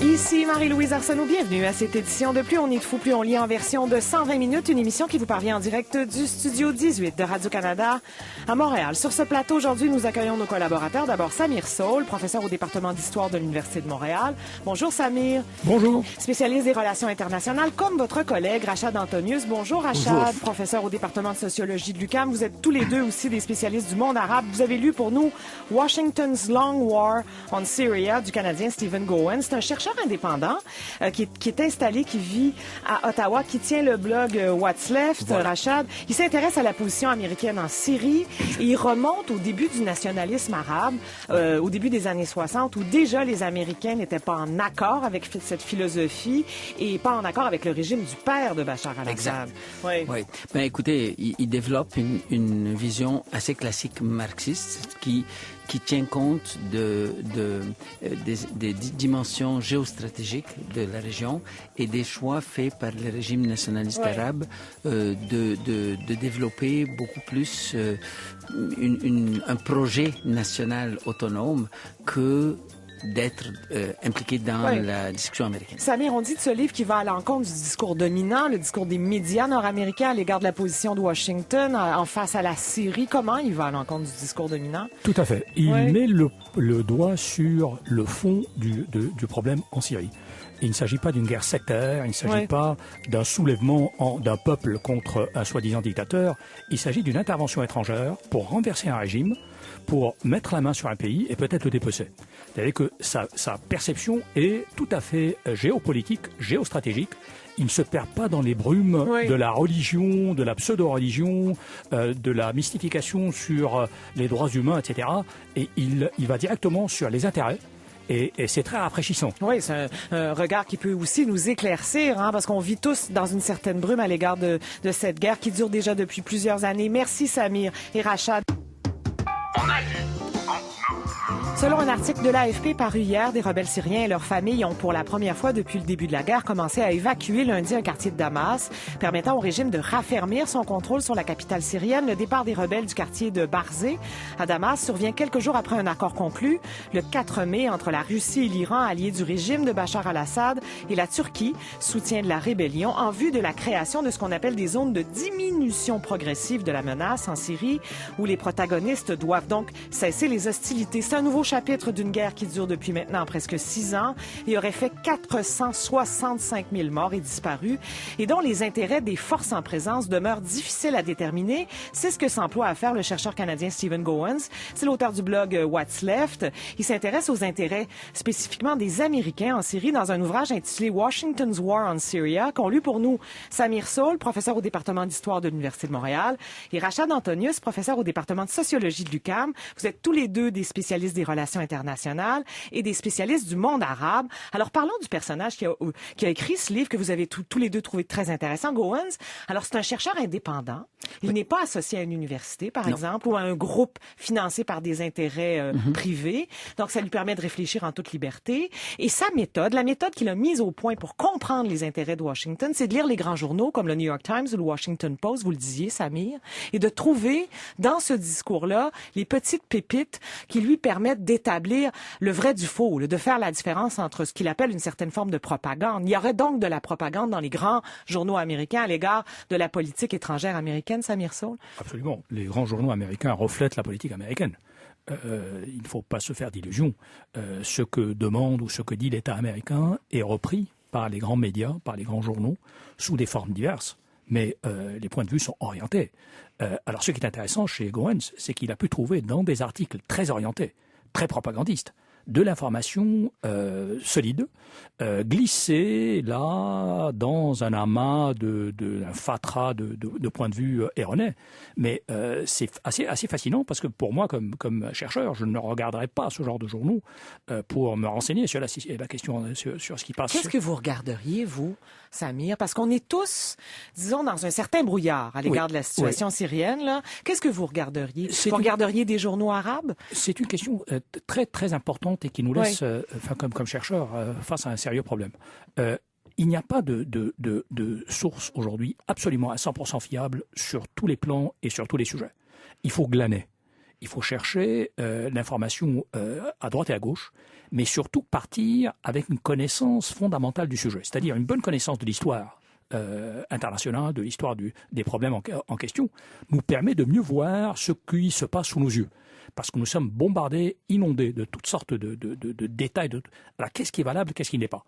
Ici Marie-Louise Arsenault, bienvenue à cette édition de Plus on est de fou, plus on lit en version de 120 minutes, une émission qui vous parvient en direct du Studio 18 de Radio-Canada à Montréal. Sur ce plateau, aujourd'hui, nous accueillons nos collaborateurs. D'abord, Samir Saul, professeur au département d'histoire de l'Université de Montréal. Bonjour Samir. Bonjour. Spécialiste des relations internationales, comme votre collègue Rachad Antonius. Bonjour Rachad, bonjour. Professeur au département de sociologie de l'UQAM. Vous êtes tous les deux aussi des spécialistes du monde arabe. Vous avez lu pour nous Washington's Long War on Syria du Canadien Stephen Gowen. C'est un chercheur indépendant qui est installé, qui vit à Ottawa, qui tient le blog What's Left, voilà. Rachad. Il s'intéresse à la position américaine en Syrie et il remonte au début du nationalisme arabe, au début des années 60, où déjà les Américains n'étaient pas en accord avec cette philosophie et pas en accord avec le régime du père de Bachar al-Assad. Exact. Oui. Ben, écoutez, il développe une vision assez classique marxiste qui tient compte des dimensions géostratégiques de la région et des choix faits par le régime nationaliste arabe de développer beaucoup plus un projet national autonome que d'être impliqué dans la discussion américaine. Samir, on dit de ce livre qu'il va à l'encontre du discours dominant, le discours des médias nord-américains à l'égard de la position de Washington en face à la Syrie. Comment il va à l'encontre du discours dominant? Tout à fait. Il met le doigt sur le fond du problème en Syrie. Il ne s'agit pas d'une guerre sectaire, il ne s'agit pas d'un soulèvement d'un peuple contre un soi-disant dictateur. Il s'agit d'une intervention étrangère pour renverser un régime, pour mettre la main sur un pays et peut-être le dépecer. C'est-à-dire que sa perception est tout à fait géopolitique, géostratégique. Il ne se perd pas dans les brumes de la religion, de la pseudo-religion, de la mystification sur les droits humains, etc. Et il va directement sur les intérêts. Et c'est très rafraîchissant. Oui, c'est un regard qui peut aussi nous éclaircir, parce qu'on vit tous dans une certaine brume à l'égard de cette guerre qui dure déjà depuis plusieurs années. Merci Samir et Rachad. Selon un article de l'AFP paru hier, des rebelles syriens et leurs familles ont pour la première fois depuis le début de la guerre commencé à évacuer lundi un quartier de Damas, permettant au régime de raffermir son contrôle sur la capitale syrienne. Le départ des rebelles du quartier de Barzeh à Damas survient quelques jours après un accord conclu le 4 mai entre la Russie et l'Iran, alliés du régime de Bachar al-Assad, et la Turquie, soutien de la rébellion, en vue de la création de ce qu'on appelle des zones de diminution progressive de la menace en Syrie, où les protagonistes doivent donc cesser les hostilités. C'est un nouveau chapitre d'une guerre qui dure depuis maintenant presque 6 ans et aurait fait 465 000 morts et disparus et dont les intérêts des forces en présence demeurent difficiles à déterminer. C'est ce que s'emploie à faire le chercheur canadien Stephen Gowen. C'est l'auteur du blog What's Left. Il s'intéresse aux intérêts spécifiquement des Américains en Syrie dans un ouvrage intitulé Washington's War on Syria qu'ont lu pour nous Samir Saul, professeur au département d'histoire de l'Université de Montréal, et Rachad Antonius, professeur au département de sociologie de l'UQAM. Vous êtes tous les deux des spécialistes des relations internationales et des spécialistes du monde arabe. Alors, parlons du personnage qui a écrit ce livre que vous avez tous les deux trouvé très intéressant, Gowen. Alors, c'est un chercheur indépendant. Il n'est pas associé à une université, par exemple, ou à un groupe financé par des intérêts privés. Donc, ça lui permet de réfléchir en toute liberté. Et sa méthode, la méthode qu'il a mise au point pour comprendre les intérêts de Washington, c'est de lire les grands journaux comme le New York Times ou le Washington Post, vous le disiez, Samir, et de trouver dans ce discours-là les petites pépites qui lui permettent d'établir le vrai du faux, de faire la différence entre ce qu'il appelle une certaine forme de propagande. Il y aurait donc de la propagande dans les grands journaux américains à l'égard de la politique étrangère américaine, Samir Saul? Absolument. Les grands journaux américains reflètent la politique américaine. Il ne faut pas se faire d'illusions. Ce que demande ou ce que dit l'État américain est repris par les grands médias, par les grands journaux, sous des formes diverses. Mais les points de vue sont orientés. Alors ce qui est intéressant chez Goens, c'est qu'il a pu trouver dans des articles très orientés, très propagandistes, de l'information solide, glissée là dans un amas un fatras de points de vue erronés. Mais c'est assez fascinant parce que pour moi, comme chercheur, je ne regarderai pas ce genre de journaux pour me renseigner sur la question sur ce qui passe. Qu'est-ce que vous regarderiez, vous, Samir? Parce qu'on est tous, disons, dans un certain brouillard à l'égard de la situation syrienne. Là. Qu'est-ce que vous regarderiez? Vous regarderiez des journaux arabes? C'est une question très, très importante et qui nous laisse, comme chercheurs, face à un sérieux problème. Il n'y a pas de source aujourd'hui absolument à 100% fiable sur tous les plans et sur tous les sujets. Il faut glaner. il faut chercher l'information à droite et à gauche, mais surtout partir avec une connaissance fondamentale du sujet, c'est-à-dire une bonne connaissance de l'histoire internationale, de l'histoire des problèmes en question, nous permet de mieux voir ce qui se passe sous nos yeux. Parce que nous sommes bombardés, inondés de toutes sortes de détails. Alors, qu'est-ce qui est valable, qu'est-ce qui n'est pas?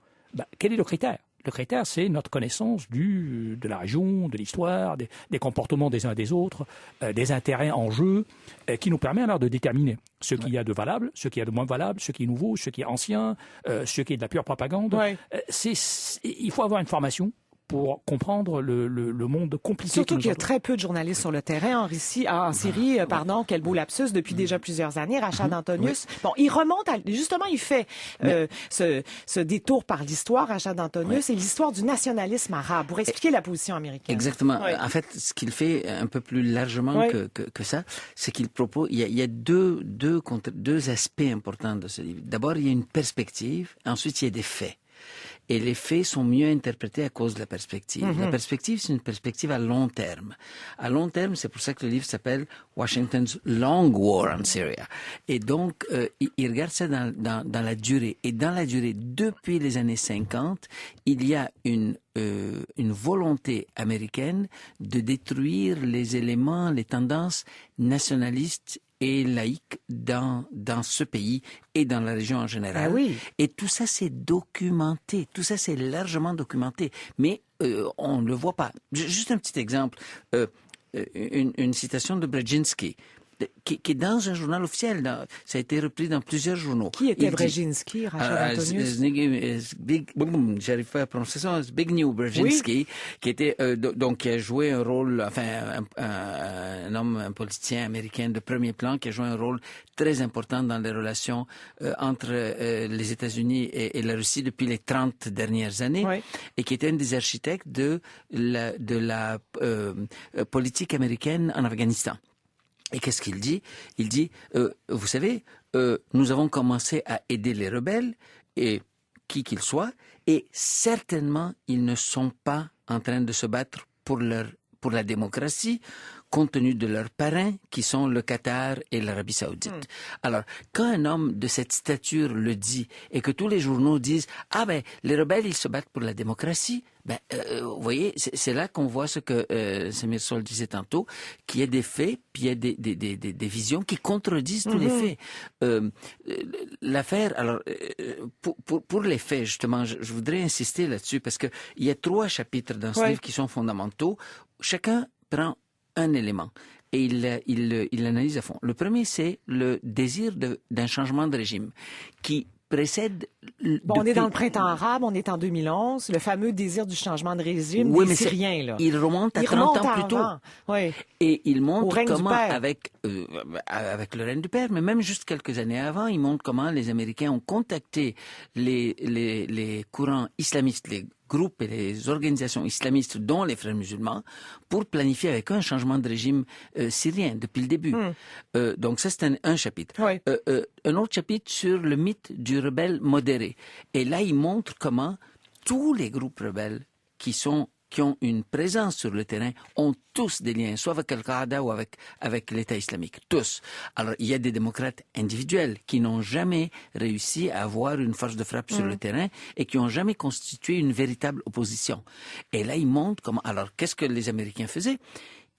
Quel est le critère? Le critère, c'est notre connaissance de la région, de l'histoire, des comportements des uns et des autres, des intérêts en jeu, qui nous permet alors de déterminer ce qu'il y a de valable, ce qu'il y a de moins valable, ce qui est nouveau, ce qui est ancien, ce qui est de la pure propagande. Ouais. Il faut avoir une formation pour comprendre le monde compliqué. Surtout qu'il y a très peu de journalistes sur le terrain en Syrie, quel beau lapsus, depuis déjà plusieurs années. Rachad Antonius, bon, il remonte, justement, il fait ce détour par l'histoire, Rachad Antonius, et l'histoire du nationalisme arabe, pour expliquer la position américaine. Exactement. En fait, ce qu'il fait un peu plus largement que ça, c'est qu'il propose, il y a deux aspects importants de ce livre. D'abord, il y a une perspective, ensuite, il y a des faits. Et les faits sont mieux interprétés à cause de la perspective. La perspective, c'est une perspective à long terme. À long terme, c'est pour ça que le livre s'appelle Washington's Long War on Syria. Et donc, il regarde ça dans la durée. Et dans la durée, depuis les années 50, il y a une volonté américaine de détruire les éléments, les tendances nationalistes et laïque dans ce pays et dans la région en général. Ah oui. Et tout ça, c'est documenté. Tout ça, c'est largement documenté. Mais on ne le voit pas. Juste un petit exemple. Une citation de Brzezinski, qui est dans un journal officiel. Ça a été repris dans plusieurs journaux. Qui était Brzezinski, Rachad Antonius? J'arrive pas à prononcer ça. Zbigniew Brzezinski, qui était qui a joué un rôle, un homme, un politicien américain de premier plan, qui a joué un rôle très important dans les relations entre les États-Unis et la Russie depuis les 30 dernières années, et qui était un des architectes de la politique américaine en Afghanistan. Et qu'est-ce qu'il dit? Il dit, vous savez, nous avons commencé à aider les rebelles, et qui qu'ils soient, et certainement, ils ne sont pas en train de se battre pour la démocratie, compte tenu de leurs parrains, qui sont le Qatar et l'Arabie Saoudite. Alors, quand un homme de cette stature le dit, et que tous les journaux disent, les rebelles, ils se battent pour la démocratie, vous voyez, c'est là qu'on voit ce que Samir Sol disait tantôt, qu'il y a des faits, puis il y a des visions qui contredisent tous les faits. L'affaire, alors, pour les faits, justement, je voudrais insister là-dessus, parce que il y a 3 chapitres dans ce livre qui sont fondamentaux. Chacun prend un élément et il l'analyse à fond. Le premier, c'est le désir d'un changement de régime qui précède... on est dans le printemps arabe, on est en 2011, le fameux désir du changement de régime des Syriens. Là. Il remonte à 30 ans plus tôt. Et il montre comment, avec le règne du père, mais même juste quelques années avant, il montre comment les Américains ont contacté les courants islamistes, les groupes et les organisations islamistes, dont les Frères musulmans, pour planifier avec eux un changement de régime syrien depuis le début. Donc ça, c'est un chapitre. Un autre chapitre sur le mythe du rebelle modéré. Et là, il montre comment tous les groupes rebelles qui ont une présence sur le terrain ont tous des liens, soit avec Al-Qaïda ou avec l'État islamique. Tous. Alors, il y a des démocrates individuels qui n'ont jamais réussi à avoir une force de frappe sur le terrain et qui n'ont jamais constitué une véritable opposition. Et là, ils montrent comment... Alors, qu'est-ce que les Américains faisaient?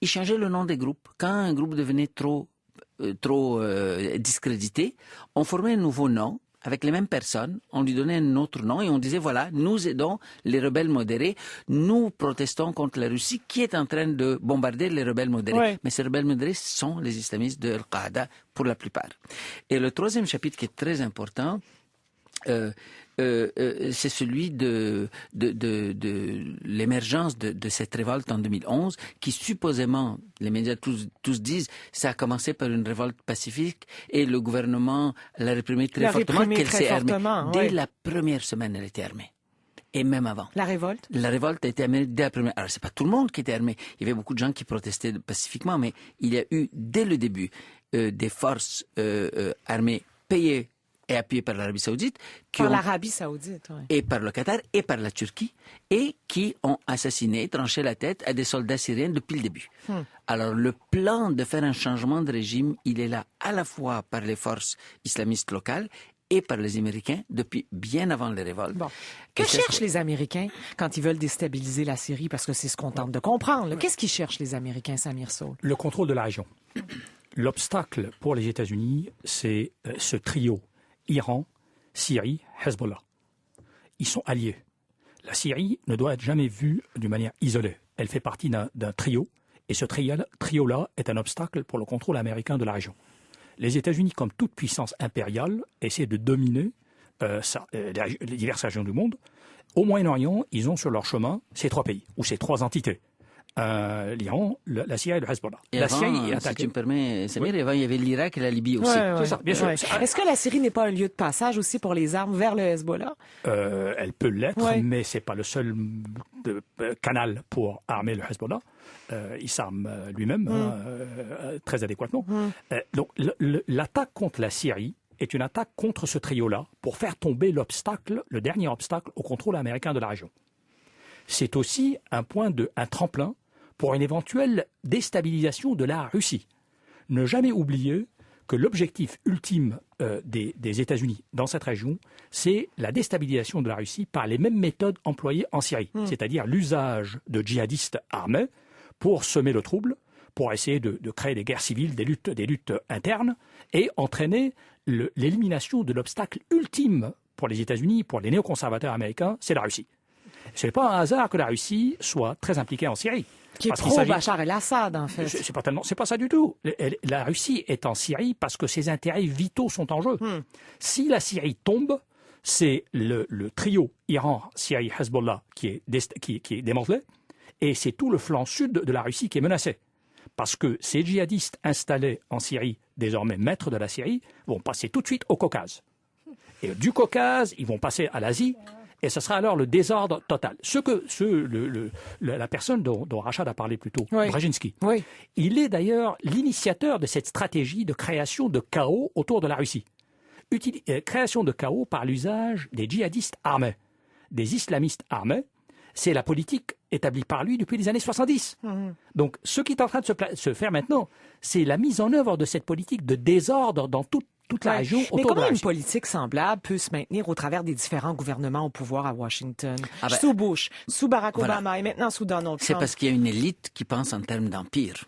Ils changeaient le nom des groupes. Quand un groupe devenait trop discrédité, on formait un nouveau nom avec les mêmes personnes, on lui donnait un autre nom et on disait, voilà, nous aidons les rebelles modérés, nous protestons contre la Russie qui est en train de bombarder les rebelles modérés. Mais ces rebelles modérés sont les islamistes de Al-Qaïda pour la plupart. Et le troisième chapitre qui est très important, c'est celui de l'émergence de cette révolte en 2011, qui supposément, les médias tous disent, ça a commencé par une révolte pacifique et le gouvernement l'a réprimée très fortement, qu'elle s'est armée. Dès la première semaine, elle était armée. Et même avant. La révolte? La révolte a été armée dès la première. Alors, c'est pas tout le monde qui était armé. Il y avait beaucoup de gens qui protestaient pacifiquement, mais il y a eu, dès le début, des forces armées payées et appuyés par l'Arabie Saoudite, Par l'Arabie Saoudite, oui. et par le Qatar et par la Turquie, et qui ont assassiné, tranché la tête à des soldats syriens depuis le début. Alors le plan de faire un changement de régime, il est là à la fois par les forces islamistes locales et par les Américains depuis bien avant les révoltes. Bon. Que cherchent les Américains quand ils veulent déstabiliser la Syrie? Parce que c'est ce qu'on tente de comprendre. là. Qu'est-ce qu'ils cherchent, les Américains, Samir Soul? Le contrôle de la région. L'obstacle pour les États-Unis, c'est ce trio Iran, Syrie, Hezbollah. Ils sont alliés. La Syrie ne doit être jamais vue d'une manière isolée. Elle fait partie d'un trio, et ce trio-là est un obstacle pour le contrôle américain de la région. Les États-Unis, comme toute puissance impériale, essaient de dominer les diverses régions du monde. Au Moyen-Orient, ils ont sur leur chemin ces trois pays, ou ces trois entités. L'Iran, la Syrie et le Hezbollah. Et la avant, Syrie est si attaquée. tu me permets, Samir, avant, il y avait l'Irak et la Libye aussi. C'est ça, bien sûr. Est-ce que la Syrie n'est pas un lieu de passage aussi pour les armes vers le Hezbollah? Elle peut l'être, Ouais. mais c'est pas le seul canal pour armer le Hezbollah. Il s'arme lui-même très adéquatement. Donc l'attaque contre la Syrie est une attaque contre ce trio-là pour faire tomber l'obstacle, le dernier obstacle au contrôle américain de la région. C'est aussi un tremplin pour une éventuelle déstabilisation de la Russie. Ne jamais oublier que l'objectif ultime des États-Unis dans cette région, c'est la déstabilisation de la Russie par les mêmes méthodes employées en Syrie, c'est-à-dire l'usage de djihadistes armés pour semer le trouble, pour essayer de créer des guerres civiles, des luttes internes, et entraîner l'élimination de l'obstacle ultime pour les États-Unis, pour les néoconservateurs américains, c'est la Russie. Ce n'est pas un hasard que la Russie soit très impliquée en Syrie. Qui est Parce qu'il pro-Bachar el-Assad, en fait. C'est pas ça du tout. La Russie est en Syrie parce que ses intérêts vitaux sont en jeu. Si la Syrie tombe, c'est le trio Iran, Syrie, Hezbollah qui est démantelé, et c'est tout le flanc sud de la Russie qui est menacé. Parce que ces djihadistes installés en Syrie, désormais maîtres de la Syrie, vont passer tout de suite au Caucase. Et du Caucase, ils vont passer à l'Asie, et ce sera alors le désordre total. La personne dont Rachad a parlé plus tôt, Brzezinski, il est d'ailleurs l'initiateur de cette stratégie de création de chaos autour de la Russie. Création de chaos par l'usage des djihadistes armés, des islamistes armés. C'est la politique établie par lui depuis les années 70. Donc, ce qui est en train de se faire maintenant, c'est la mise en œuvre de cette politique de désordre dans toute la région autour de la Russie. Mais comment une politique semblable peut se maintenir au travers des différents gouvernements au pouvoir à Washington? Ben, sous Bush, sous Barack Obama et maintenant sous Donald Trump. C'est parce qu'il y a une élite qui pense en termes d'empire.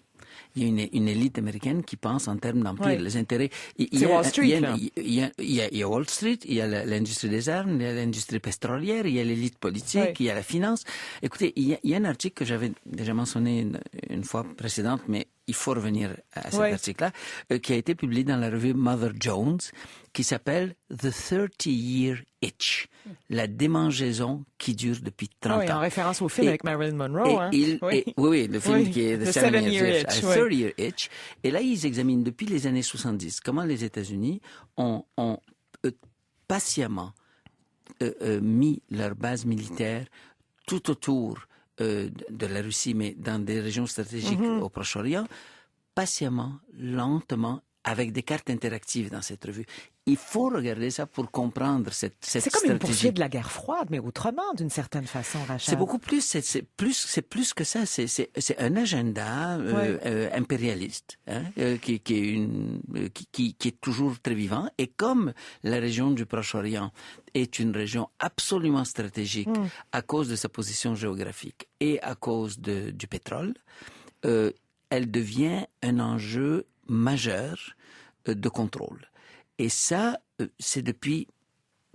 Il y a une élite américaine qui pense en termes d'empire. Les intérêts. C'est Wall Street, là. Il y a Wall Street, il y a l'industrie des armes, il y a l'industrie pétrolière, il y a l'élite politique, il y a la finance. Écoutez, il y a un article que j'avais déjà mentionné une fois précédente, mais il faut revenir à cet article-là, qui a été publié dans la revue Mother Jones, qui s'appelle The 30-Year Itch, la démangeaison qui dure depuis 30 ans. En référence au film avec Marilyn Monroe. Oui, le film qui est The 7-Year Itch. 30-Year Itch. Et là, ils examinent depuis les années 70 comment les États-Unis ont patiemment mis leur base militaire tout autour de la Russie, mais dans des régions stratégiques au Proche-Orient, patiemment, lentement, avec des cartes interactives dans cette revue. Il faut regarder ça pour comprendre cette stratégie. C'est comme une poursuite de la guerre froide, mais autrement, d'une certaine façon, Rachad. C'est beaucoup plus, c'est plus que ça. C'est un agenda impérialiste qui est toujours très vivant. Et comme la région du Proche-Orient est une région absolument stratégique à cause de sa position géographique et à cause du pétrole, elle devient un enjeu majeur de contrôle. Et ça, c'est depuis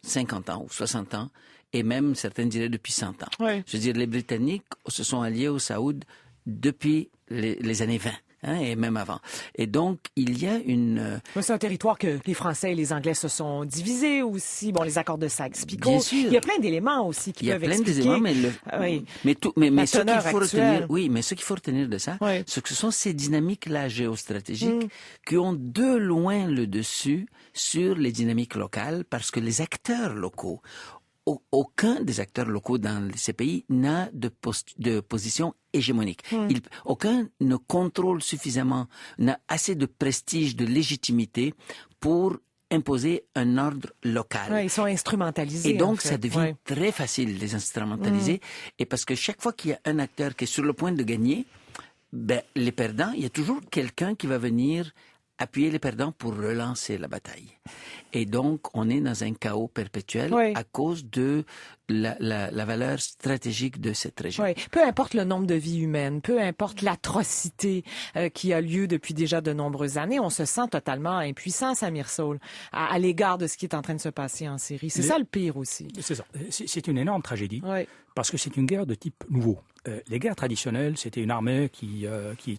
50 ans ou 60 ans, et même certains diraient depuis 100 ans. Je veux dire, les Britanniques se sont alliés aux Saouds depuis les années 20. Et même avant. Et donc, il y a une... C'est un territoire que les Français et les Anglais se sont divisés aussi. Bon, les accords de Sykes-Picot. Bien sûr. Il y a plein d'éléments aussi qui peuvent expliquer... Il y a plein d'éléments, mais ce qu'il faut retenir... Oui, mais ce qu'il faut retenir de ça, c'est que ce sont ces dynamiques-là géostratégiques qui ont de loin le dessus sur les dynamiques locales parce que les acteurs locaux... Aucun des acteurs locaux dans ces pays n'a de position hégémonique. Aucun ne contrôle suffisamment, n'a assez de prestige, de légitimité pour imposer un ordre local. Ouais, ils sont instrumentalisés. Et donc, en fait. ça devient très facile de les instrumentaliser. Et parce que chaque fois qu'il y a un acteur qui est sur le point de gagner, ben, les perdants, il y a toujours quelqu'un qui va venir appuyer les perdants pour relancer la bataille. Et donc, on est dans un chaos perpétuel à cause de la valeur stratégique de cette région. Oui. Peu importe le nombre de vies humaines, peu importe l'atrocité qui a lieu depuis déjà de nombreuses années, on se sent totalement impuissant, Samir Soul, à l'égard de ce qui est en train de se passer en Syrie. C'est ça le pire aussi. C'est ça. C'est une énorme tragédie parce que c'est une guerre de type nouveau. Les guerres traditionnelles, c'était une armée qui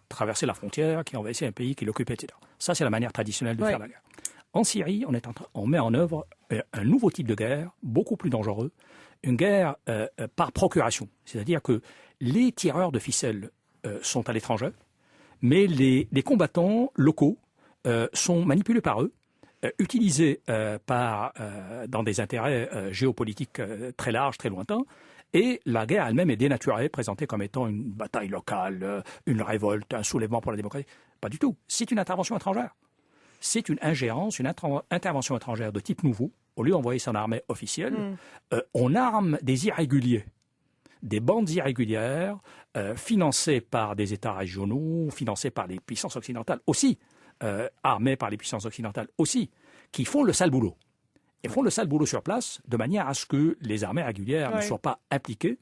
traversait la frontière, qui envahissait un pays, qui l'occupait, etc. Ça, c'est la manière traditionnelle de faire la guerre. En Syrie, on met en œuvre un nouveau type de guerre, beaucoup plus dangereux, une guerre par procuration. C'est-à-dire que les tireurs de ficelles sont à l'étranger, mais les combattants locaux sont manipulés par eux, utilisés dans des intérêts géopolitiques très larges, très lointains. Et la guerre elle-même est dénaturée, présentée comme étant une bataille locale, une révolte, un soulèvement pour la démocratie. Pas du tout. C'est une intervention étrangère. C'est une ingérence, une intervention étrangère de type nouveau. Au lieu d'envoyer son armée officielle, on arme des irréguliers, des bandes irrégulières, financées par des États régionaux, financées par les puissances occidentales aussi, armées par les puissances occidentales aussi, qui font le sale boulot. Et font le sale boulot sur place de manière à ce que les armées régulières ne soient pas impliquées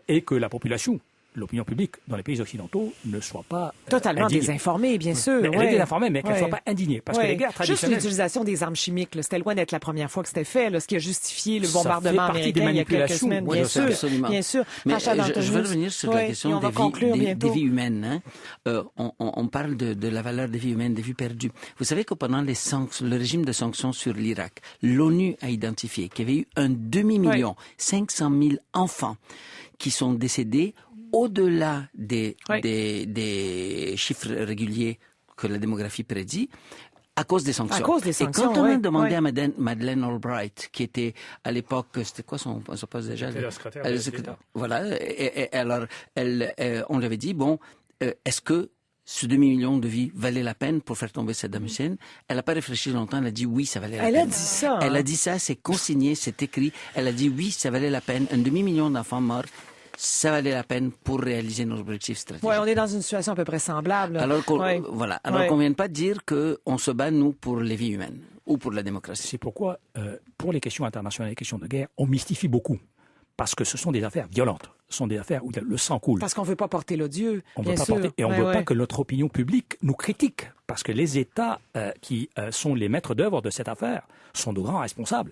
et que la population, l'opinion publique dans les pays occidentaux ne soit pas totalement indignée. Désinformée, bien sûr. Elle est désinformée, mais qu'elle ne soit pas indignée. Parce que les guerres traditionnelles... Juste l'utilisation des armes chimiques, c'était loin d'être la première fois que c'était fait, là, ce qui a justifié le bombardement américain il y a quelques semaines. Oui, bien sûr. Mais je veux revenir sur la question des vies humaines. On parle de la valeur des vies humaines, des vies perdues. Vous savez que pendant le régime de sanctions sur l'Irak, l'ONU a identifié qu'il y avait eu un demi-million, 500 000 enfants qui sont décédés au-delà des chiffres réguliers que la démographie prédit, à cause des sanctions. À cause des sanctions, et quand on a demandé à Madeleine Albright, qui était à l'époque, c'était quoi son poste déjà? C'était la secrétaire. Voilà. Et alors, on lui avait dit, bon, est-ce que ce demi-million de vies valait la peine pour faire tomber Saddam Hussein? Elle n'a pas réfléchi longtemps, elle a dit oui, ça valait la peine. Elle a dit ça. Elle a dit ça, c'est consigné, c'est écrit. Elle a dit oui, ça valait la peine. Un demi-million d'enfants morts, ça valait la peine pour réaliser nos objectifs stratégiques. Oui, on est dans une situation à peu près semblable. Alors qu'on ne vienne pas dire qu'on se bat, nous, pour les vies humaines ou pour la démocratie. C'est pourquoi, pour les questions internationales, les questions de guerre, on mystifie beaucoup. Parce que ce sont des affaires violentes. Ce sont des affaires où le sang coule. Parce qu'on ne veut pas porter l'odieux, bien sûr. Et on ne veut pas que notre opinion publique nous critique. Parce que les États qui sont les maîtres d'œuvre de cette affaire sont de grands responsables.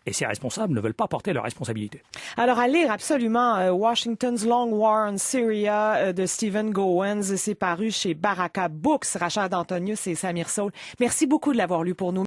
Et ces responsables ne veulent pas porter leurs responsabilités. Alors, à lire absolument Washington's Long War on Syria de Stephen Gowens. C'est paru chez Baraka Books. Rachad Antonius et Samir Soul. Merci beaucoup de l'avoir lu pour nous.